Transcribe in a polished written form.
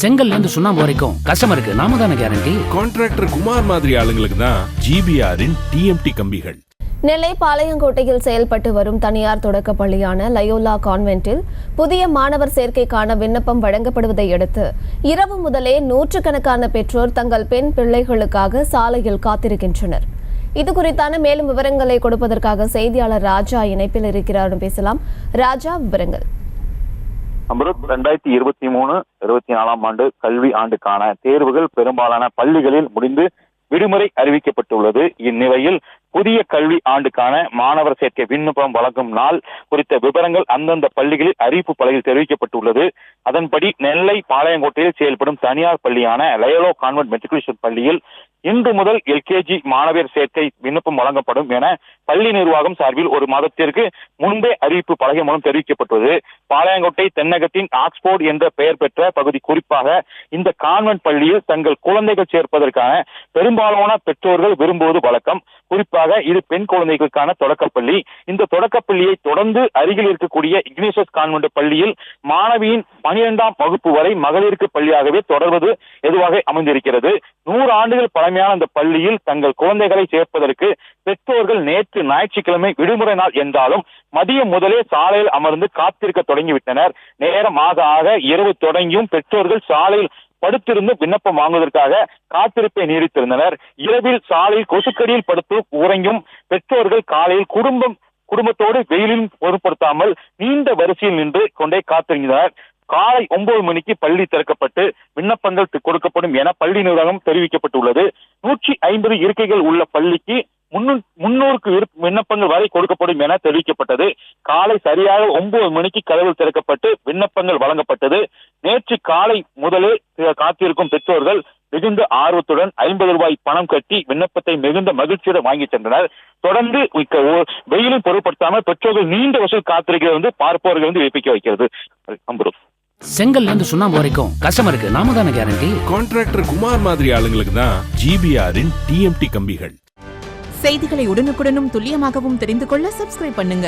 செங்கல்ல இருந்து சுண்ணாம்பு வரைக்கும் கஸ்டமருக்கு நாம தானே கேரண்டி. கான்ட்ராக்டர் குமார் மாதிரி ஆளுங்களுக்கு தான் ஜிபிஆரின் டிஎம்டி கம்பிகள். நெல்லை பாளையங்கோட்டையில் செயல்பட்டு வரும் தனியார் தொடக்க பள்ளியான லயோலா கான்வென்ட்டில் புதிய மாணவர் சேர்க்கைக்கான விண்ணப்பம் வழங்கப்படுவதை அடுத்து இரவு முதலே நூற்றுக்கணக்கான பெற்றோர் தங்கள் பெண் பிள்ளைகளுக்காக சாலையில் காத்திருக்கின்றனர். இது குறித்தான மேலும் விவரங்களை கொடுப்பதற்காக செய்தியாளர் ராஜா இணைப்பில் இருக்கிறார். பேசலாம் ராஜா, விவரங்கள். அம்ருத், 2023-24 ஆண்டு கல்வி ஆண்டுக்கான தேர்வுகள் பெரும்பாலான பள்ளிகளில் முடிந்து விடுமுறை அறிவிக்கப்பட்டுள்ளது. இந்நிலையில் புதிய கல்வி ஆண்டுக்கான மாணவர் சேர்க்கை விண்ணப்பம் வழங்கும் நாள் குறித்த விவரங்கள் அந்தந்த பள்ளிகளில் அறிவிப்பு பலகையில் தெரிவிக்கப்பட்டுள்ளது. அதன்படி நெல்லை பாளையங்கோட்டையில் செயல்படும் தனியார் பள்ளியான லயோலா கான்வென்ட் மெட்ரிகுலேஷன் பள்ளியில் இன்று முதல் எல்கேஜி மாணவர் சேர்க்கை விண்ணப்பம் வழங்கப்படும் என பள்ளி நிர்வாகம் சார்பில் ஒரு மாதத்திற்கு முன்பே அறிவிப்பு பலகை மூலம் தெரிவிக்கப்பட்டுள்ளது. பாளையங்கோட்டை தென்னகத்தின் ஆக்ஸ்போர்ட் என்ற பெயர் பெற்ற பகுதி குறிப்பாக இந்த கான்வென்ட் பள்ளியில் தங்கள் குழந்தைகள் சேர்ப்பதற்கான பெரும்பாலான பெற்றோர்கள் விரும்புவது வழக்கம். குறிப்பாக இது பெண் குழந்தைகளுக்கான தொடக்கப்பள்ளி. இந்த தொடக்கப்பள்ளியை தொடர்ந்து அருகில் இருக்கக்கூடிய இக்னேஷியஸ் கான்வென்ட் பள்ளியில் மாணவியின் 12ஆம் வகுப்பு வரை மகளிருக்கு பள்ளியாகவே தொடர்வது எதுவாக அமைந்திருக்கிறது. 100 ஆண்டுகள் பழமையான இந்த பள்ளியில் தங்கள் குழந்தைகளை சேர்ப்பதற்கு பெற்றோர்கள் நேற்று ஞாயிற்றுக்கிழமை விடுமுறை நாள் என்றாலும் மதியம் முதலே சாலையில் அமர்ந்து காத்திருக்க தொடங்கிவிட்டனர். நேரம் ஆக இரவு தொடங்கியும் பெற்றோர்கள் சாலையில் படுத்திருந்து விண்ணப்பம் வாங்குவதற்காக காத்திருப்பை நீடித்திருந்தனர். இரவில் சாலையில் கொசுக்கடியில் படுத்து உறங்கும் பெற்றோர்கள் காலையில் குடும்பத்தோடு வெயிலில் பொருட்படுத்தாமல் நீண்ட வரிசையில் நின்று கொண்டே காத்திருந்தனர். காலை 9 மணிக்கு பள்ளி திறக்கப்பட்டு விண்ணப்பங்கள் கொடுக்கப்படும் என பள்ளி நிர்வாகம் தெரிவிக்கப்பட்டுள்ளது. 150 இருக்கைகள் உள்ள பள்ளிக்கு 300 விண்ணப்பங்கள் வரை கொடுக்கப்படும் என தெரிவிக்கப்பட்டது. காலை சரியாக 9 மணிக்கு கதவு திறக்கப்பட்டு விண்ணப்பங்கள் வழங்கப்பட்டது. நேற்று காலை முதலே காத்திருக்கும் பெற்றோர்கள் மிகுந்த ஆர்வத்துடன் 50 ரூபாய் பணம் கட்டி விண்ணப்பத்தை மிகுந்த மகிழ்ச்சியுடன் வாங்கி சென்றனர். தொடர்ந்து வெயிலும் பொருட்படுத்தாமல் பெற்றோர்கள் நீண்ட வசூல் காத்திருக்கிறது பார்ப்பவர்கள் வியப்பிக்க வைக்கிறது. செங்கல்ல இருந்து சுண்ணாம்பு வரைக்கும் கஸ்டமருக்கு நாம தானே கேரண்டி. கான்ட்ராக்டர் குமார் மாதிரி ஆளுங்களுக்கு தான் ஜிபிஆரின் டிஎம்டி கம்பிகள். செய்திகளை உடனுக்குடனும் துல்லியமாகவும் தெரிந்து கொள்ள சப்ஸ்கிரைப் பண்ணுங்க.